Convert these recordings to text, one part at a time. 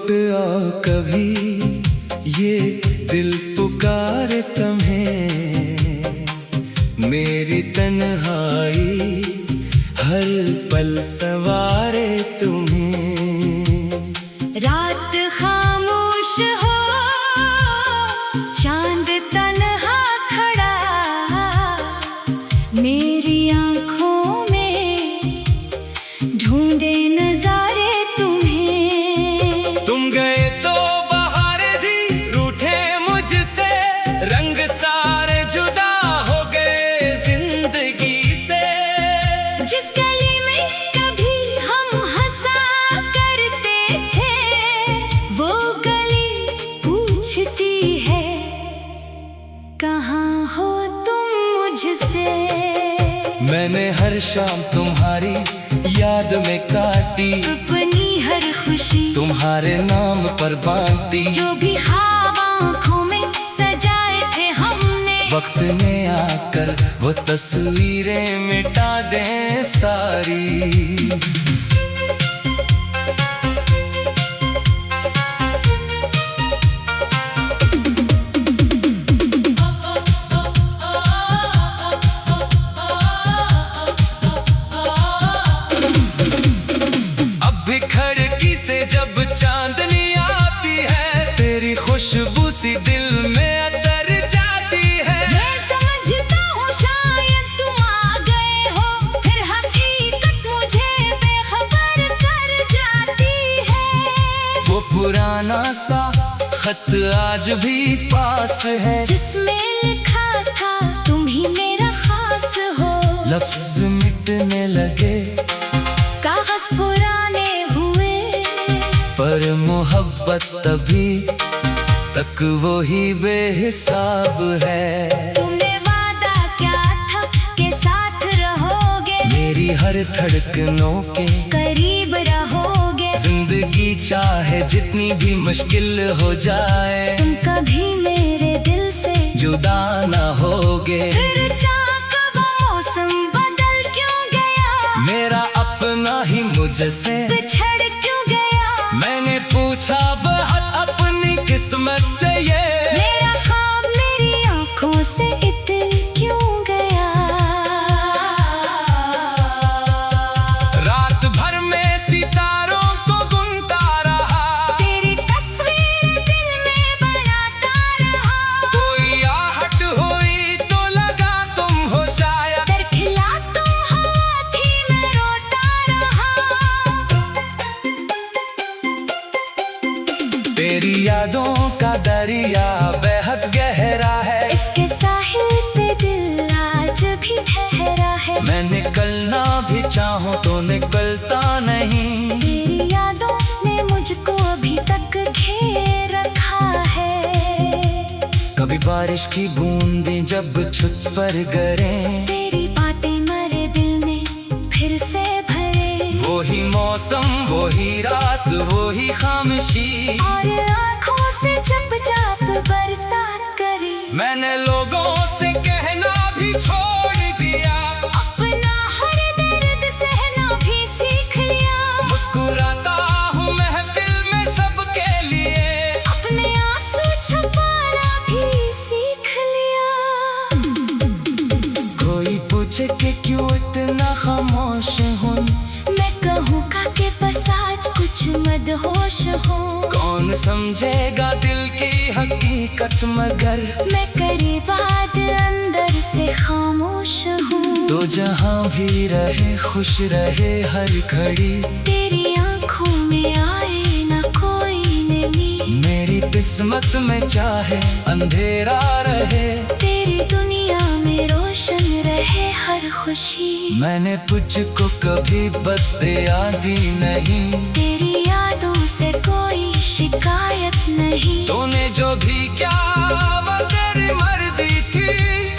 लौट आओ कभी, ये दिल पुकारे तुम्हें। मेरी तन्हाई हर पल सवारे तुम्हें। रात खामोश हो, चांद तन्हा खड़ा, मेरी आंखों में ढूंढे नजारे तुम्हें। तुम गए तो बहारें दी रूठे मुझसे, रंग सारे जुदा हो गए जिंदगी से। जिस गली में कभी हम हंसा करते थे, वो गली पूछती है कहाँ हो तुम मुझसे। मैंने हर शाम तुम्हारी याद में काटी, अपनी हर खुशी तुम्हारे नाम पर बांटी। जो भी ख्वाब आँखों में सजाए थे हमने, वक्त ने आकर वो तस्वीरें मिटा दें सारी। खिड़की से जब चांदनी आती है, तेरी खुशबू सी दिल में अतर जाती है। मैं समझता हूँ शायद तुम आ गए हो, फिर हकीकत मुझे बेखबर कर जाती है। वो पुराना सा खत आज भी पास है, जिसमें लिखा था तुम ही मेरा खास हो। लफ्ज मिटने लगे, कागज पुराने हुए, पर मोहब्बत तभी तक वो ही बेहिसाब है। तुमने वादा क्या था के साथ रहोगे, मेरी हर धड़कनों के करीब रहोगे। जिंदगी चाहे जितनी भी मुश्किल हो जाए, तुम कभी मेरे दिल से जुदा ना होगे। फिर चाक वो मौसम बदल क्यों गया, मेरा अपना ही मुझसे बिछड़ क्यों गया। मैंने पूछा बहुत अपनी किस्मत से, ये मेरा ख्वाब मेरी आंखों से इतर क्यों गया। रात भर में सितारों को बुनता रहा, तेरी तस्वीर दिल में बनाता रहा। कोई आहट हुई तो लगा तुम हो शायद, दरखिला तुम हवा थी मैं रोता रहा। तेरी यादों का दरिया बेहद गहरा है, इसके साहिल पे दिल आज भी ठहरा है। मैं निकलना भी चाहूं तो निकलता नहीं। तेरी यादों ने मुझको अभी तक घेर रखा है। कभी बारिश की बूंदें जब छुत पर गिरें, तेरी बातें मेरे दिल में फिर से भरे। वो ही मौसम, वो ही रात, वो ही खामोशी, और आँखों से चुपचाप बरसात करे। मैंने लोगों से कहना भी छोड़ दिया, अपना हर दर्द सहना भी सीख लिया। मुस्कुराता हूँ महफिल में सबके लिए, अपने आंसू छुपाना भी सीख लिया। कोई पूछे कि क्यों इतना खामोश हूँ, मैं कहूँ के बस आज कुछ मदहोश हूँ। कौन समझेगा दिल की हकीकत मगर मैं करीबाद अंदर से खामोश हूँ। तो जहाँ भी रहे खुश रहे हर घड़ी, तेरी आंखों में आए ना कोई नमी। मेरी किस्मत में चाहे अंधेरा रहे, तेरी दुनिया में रोशन रहे हर खुशी। मैंने तुझको कभी बदया दी नहीं, तेरी यादों से कोई शिकायत नहीं। तूने जो भी क्या वो तेरी मर्जी थी,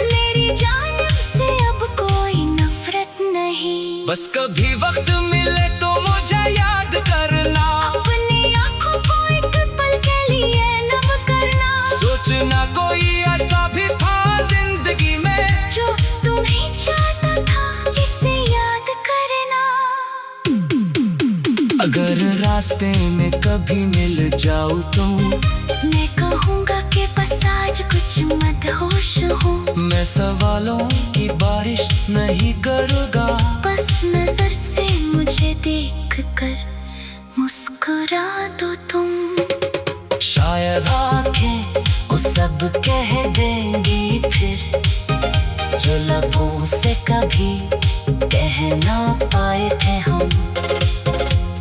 मेरी जानिब से अब कोई नफरत नहीं। बस कभी वक्त मिले तो मुझे याद करना, अपनी आंखों को एक पल के लिए नम करना। सोचना कोई ऐसा भी था जिंदगी में, जो तुम्हें चाहता था इसे याद करना। अगर रास्ता रास्ते में कभी मिल जाऊं तुम, मैं कहूँगा कि बस आज कुछ मदहोश हूँ। मैं सवालों की बारिश नहीं करूँगा, बस नजर से मुझे देख कर मुस्कुरा दो तुम। शायद आंखें वो सब कह देंगी फिर, जो लबों से कभी कह ना पाए थे हम।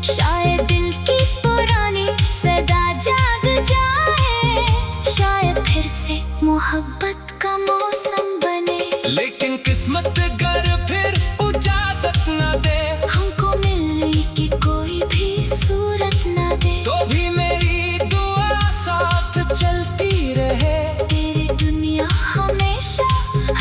शायद दिल की पुरानी सदा जाग जाए, शायद फिर से मोहब्बत का मौसम बने। लेकिन किस्मत गर फिर इजाजत न दे, हमको मिलने की कोई भी सूरत न दे, तो भी मेरी दुआ साथ चलती रहे। तेरी दुनिया हमेशा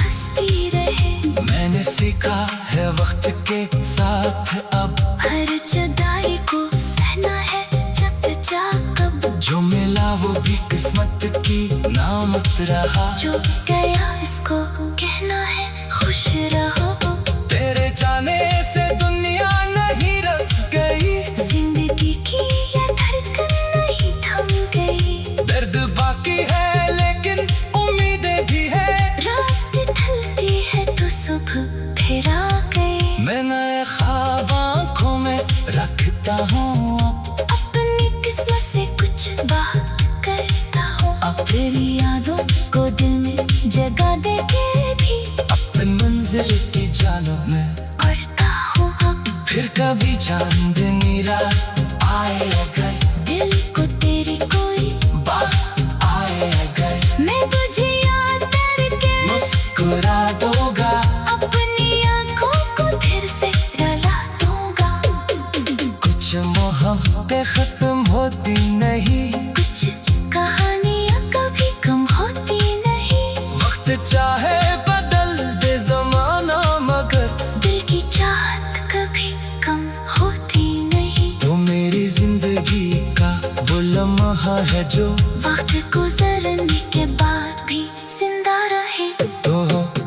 हंसती रहे। मैंने सीखा है वक्त के साथ अब, हर जुदाई को सहना है जब जा कब। जो मिला वो भी किस्मत की नामत रहा, जो गया इसको कहना है खुश रहो। तेरे जाने से दुनिया नहीं रच गई, जिंदगी की ये धड़कन नहीं थम गई। दर्द बाकी है लेकिन उम्मीदें भी है। रात ढलती है तो सुबह फिर आ गई। मैं नए ख्वाब आँखों में रखता हूँ अब, अपनी किस्मत से कुछ बात करता हूँ। अब तेरी यादों को दिल में जगह दे के भी अपनी मंजिल की जानो में पढ़ता हूँ अब। फिर कभी चांदनी रात आए अगर, दिल को तेरी कोई बात आए अगर, मैं तुझे याद करके मुस्कुरा दूंगा। अपनी आँखों को फिर से रुला दूंगा। कुछ मोहब्बतें खत्म होती नहीं, कुछ कहानियाँ कभी कम होती नहीं। वक्त चाहे बदल दे जमाना मगर, दिल की चाहत कभी कम होती नहीं। तो मेरी जिंदगी का वो लम्हा है जो वक्त गुजरने के बाद भी जिंदा रहे। तो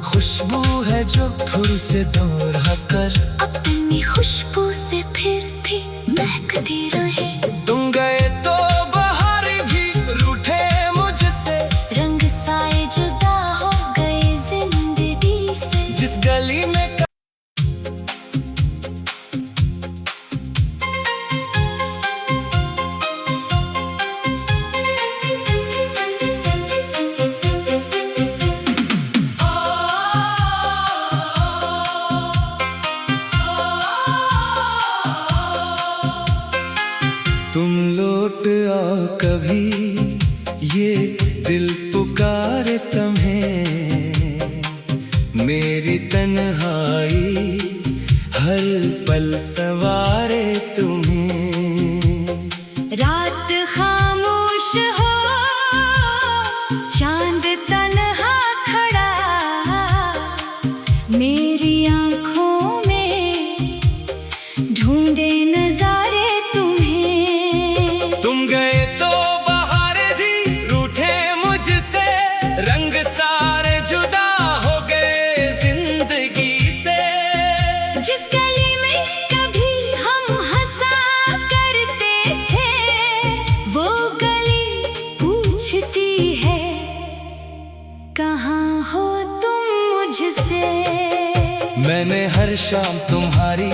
खुशबू है जो फूल से दूर हकर, अपनी खुशबू से फिर भी महकती रहे। तुम गए तो बाहर भी रूठे मुझसे, रंग साए जुदा हो गए जिंदगी से। जिस गली में तुम लौट आओ कभी, ये दिल पुकारे तुम्हें। मेरी तन्हाई हर पल सवारे तुम्हें। रात खामोश हो, चांद तन्हा खड़ा, मेरी आँखों में ढूंढे नजारे तुम्हें। तुम गए तो बाहर भी रूठे मुझसे, रंग सारे जुदा हो गए जिंदगी से। जिस गली में कभी हम हंसा करते थे, वो गली पूछती है कहाँ हो तुम मुझसे। मैंने हर शाम तुम्हारी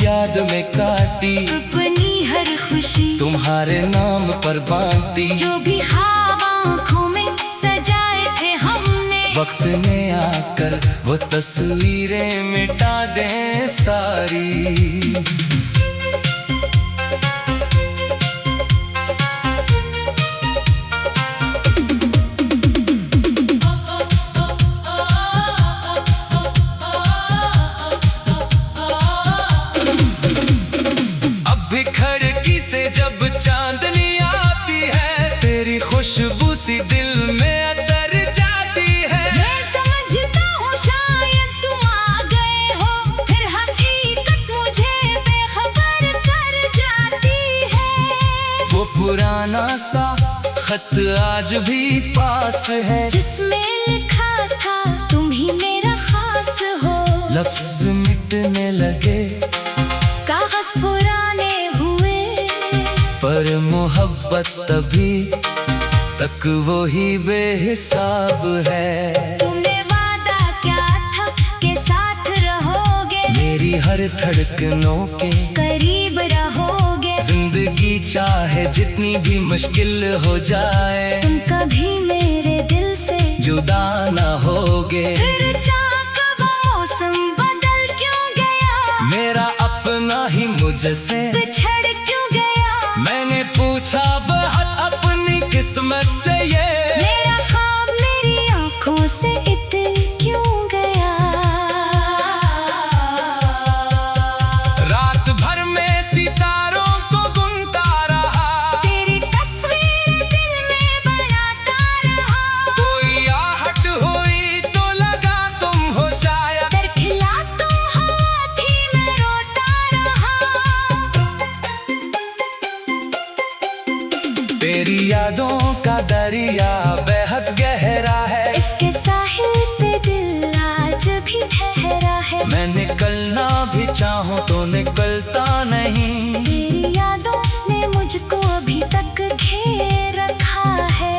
याद में काटी, अपनी हर खुशी तुम्हारे नाम पर बांटी। जो भी ख्वाब आँखों में सजाए थे हमने, वक्त ने आकर वो तस्वीरें मिटा दे सारी। अब भी खिड़की से जब चांदनी आती है, तेरी खुशबू सी दिल में अतर जाती है। मैं समझता हूँ शायद तुम आ गए हो, फिर हकीकत मुझे बेखबर कर जाती है। वो पुराना सा खत आज भी पास है, जिसमें लिखा था तुम ही मेरा खास हो। लफ्ज मिटने लगे, कागज पुराने हुए, मोहब्बत तभी तक वो ही बेहिसाब है। तुमने वादा क्या था के साथ रहोगे, मेरी हर धड़कनों के करीब रहोगे। जिंदगी चाहे जितनी भी मुश्किल हो जाए, तुम कभी मेरे दिल से जुदा ना होगे। फिर चाक वो मौसम बदल क्यों गया, मेरा अपना ही मुझसे बिछड़ क्यों गया। मैंने पूछा बहुत अपनी किस्मत से, ये मेरा ख्वाब मेरी आंखों से इतर क्यों गया। रात भर में सितारों को गुनता रहा, तेरी तस्वीर दिल में बनाता रहा। कोई आहट हुई तो लगा तुम हो शायद। दरखिला तो हवा थी मैं रोता रहा। तेरी यादों का दरिया बेहद गहरा है, इसके साहिल पे दिल आज भी ठहरा है। मैं निकलना भी चाहूं तो निकलता नहीं। तेरी यादों ने मुझको अभी तक घेर रखा है।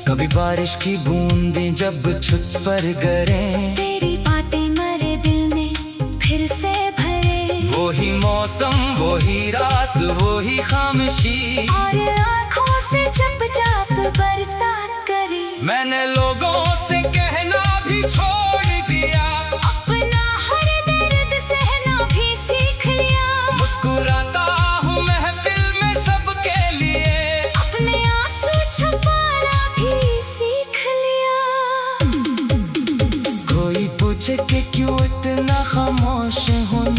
कभी बारिश की बूंदें जब छत पर गिरें, तेरी बातें मेरे दिल में फिर से भरे। वो ही मौसम, वो ही रात, वो ही खामोशी, और आँखों से चुपचाप बरसात करे। मैंने लोगों से कहना भी छोड़ दिया, अपना हर दर्द सहना भी सीख लिया। मुस्कुराता हूँ महफिल में सबके लिए, अपने आंसू छुपाना भी सीख लिया। कोई पूछे कि क्यों इतना खामोश हूँ,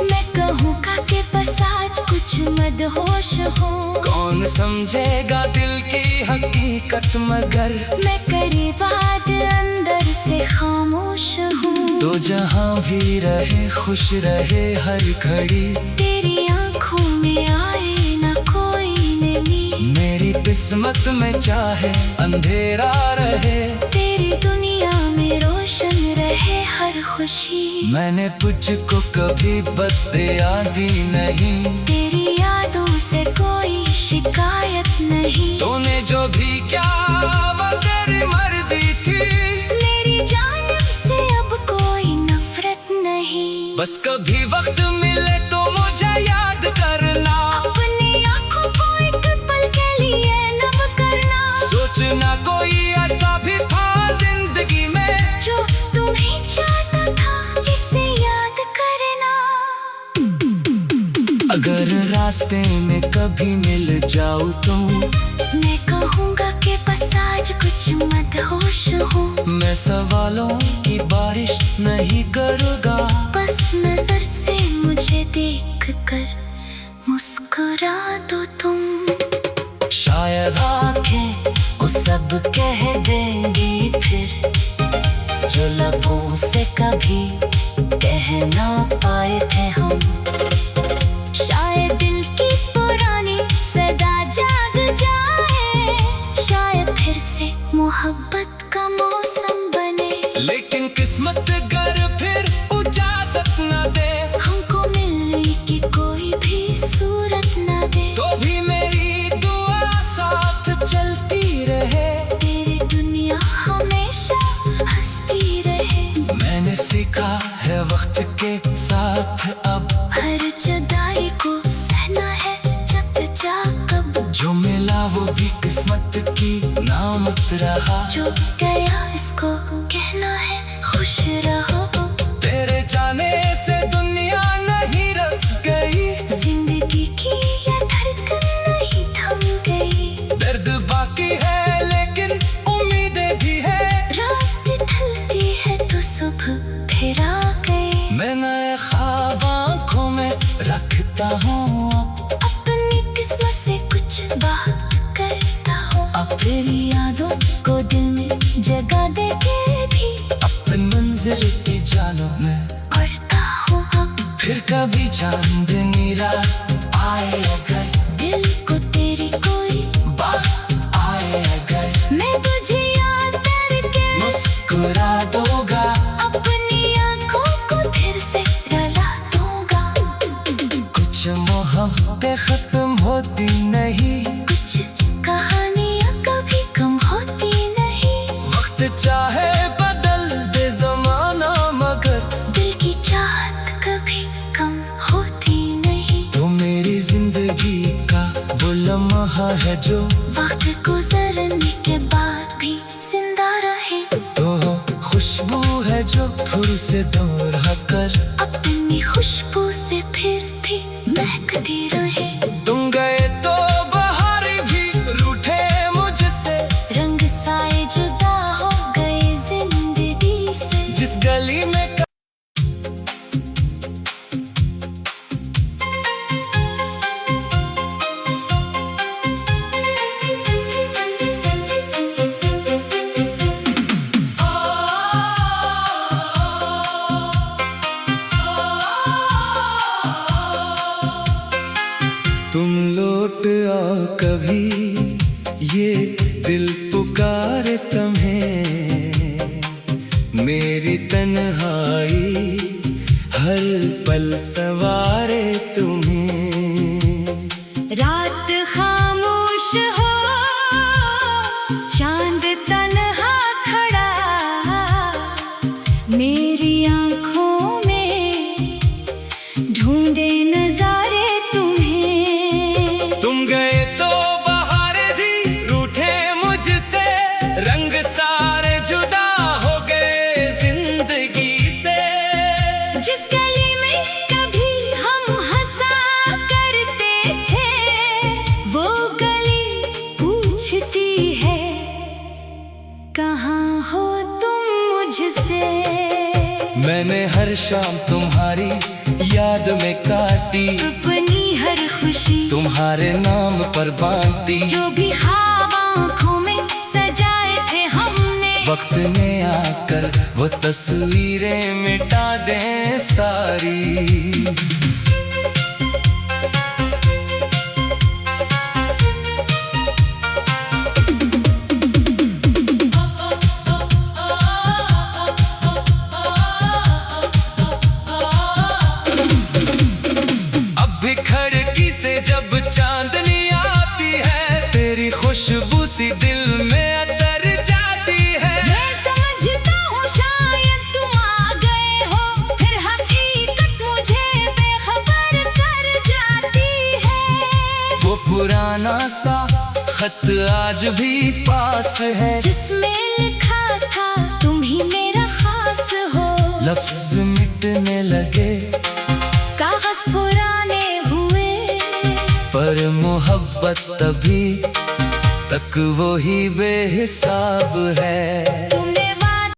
मैं कहूँगा कि बस आज कुछ मदहोश हूँ। कौन समझेगा दिल की हकीकत मगर मैं करीबाद अंदर से खामोश हूँ। तो जहाँ भी रहे खुश रहे हर घड़ी, तेरी आंखों में आए ना कोई नमी। मेरी किस्मत में चाहे अंधेरा रहे, तेरी दुनिया में रोशन रहे हर खुशी। मैंने तुझको कभी बदया दी नहीं, तेरी यादों से कोई शिकायत नहीं। तूने जो भी क्या वो तेरी मर्जी थी, मेरी जानिब से अब कोई नफरत नहीं। बस कभी वक्त मिले तो मुझे याद करना, अपनी आंखों को एक पल के लिए नम करना। सोचना कोई ऐसा भी था जिंदगी में, जो तुम्हें चाहता था इसे याद करना। अगर रास्ते में कभी मिल जाऊँ तो मैं कहूँगा कि बस आज कुछ मदहोश हूँ। मैं सवालों की बारिश नहीं करूँगा, बस नजर से मुझे देख कर मुस्कुरा दो तुम। शायद आंखें वो सब कह देंगी फिर, जो लबों से कभी कह ना पाए थे हम। शायद दिल की पुरानी सदा जाग जाए, शायद फिर से मोहब्बत का मौसम बने। लेकिन किस्मत गर फिर इजाजत न दे, हमको मिलने की कोई भी सूरत न दे। तो भी मेरी दुआ साथ चलती रहे, तेरी दुनिया हमेशा हंसती रहे। मैंने सीखा है वक्त के साथ अब, हर जुदाई को सहना है जब जा कब। जो मिला वो भी किस्मत की नामत रहा, जो गया इसको कहना है खुश रहो। तेरे जाने से दुनिया नहीं रच गई, जिंदगी की ये धड़कन नहीं थम गई। दर्द बाकी है लेकिन उम्मीदें भी है, रात ढलती है तो सुबह फिर आ गई। मैं नए ख्वाब आँखों में रखता हूँ, अपनी किस्मत से कुछ बात करता हूँ। अपनी यादों को दिल में जगह दे के भी अपनी मंजिल की जालों में पढ़ता हूँ अब। फिर कभी चांदनी रात आए अगर, दिल को तेरी कोई बात आए अगर, मैं तुझे याद करके मुस्कुरा दूंगा, अपनी आंखों को फिर से रुला दूंगा। कुछ मोहब्बतें खत्म होती नहीं, है जो वक्त गुजरने के बाद भी जिंदा रहे। तो खुशबू है जो फूल से दूर हकर अपनी खुशबू से फिर भी महकती रहे। तुम गए तो बाहर भी रूठे मुझसे, रंग साए जुदा हो गए जिंदगी से। जिस गली में तुम लौट आओ कभी, ये दिल पुकारे तुम्हें। मेरी तन्हाई हर पल सवारे तुम्हें। रात खामोश हो, चांद तन्हा खड़ा, मेरी आंखों में ढूंढे नजारे तुम्हें। तुम गए तो बाहर भी रूठे मुझसे, रंग सारे जुदा हो गए जिंदगी से। जिस गली में कभी हम हंसा करते थे, वो गली पूछती है कहाँ हो तुम मुझसे। मैंने हर शाम तुम्हारी याद में काटी, अपनी हर खुशी तुम्हारे नाम पर बांटी। जो भी ख्वाब आँखों में सजाए थे हमने, वक्त ने आकर वो तस्वीरें मिटा दे सारी। अब भी खिड़की से जब चांदनी आती है, तेरी खुशबू सी दिल में अतर जाती है। मैं समझता हूँ शायद तुम आ गए हो, फिर हकीकत मुझे बेखबर कर जाती है। वो पुराना सा खत आज भी पास है, जिसमें लिखा था तुम ही मेरा खास हो। लफ्ज मिटने लगे, कागज पुराने हुए, पर मोहब्बत तभी तक वो ही बेहिसाब है। तुमने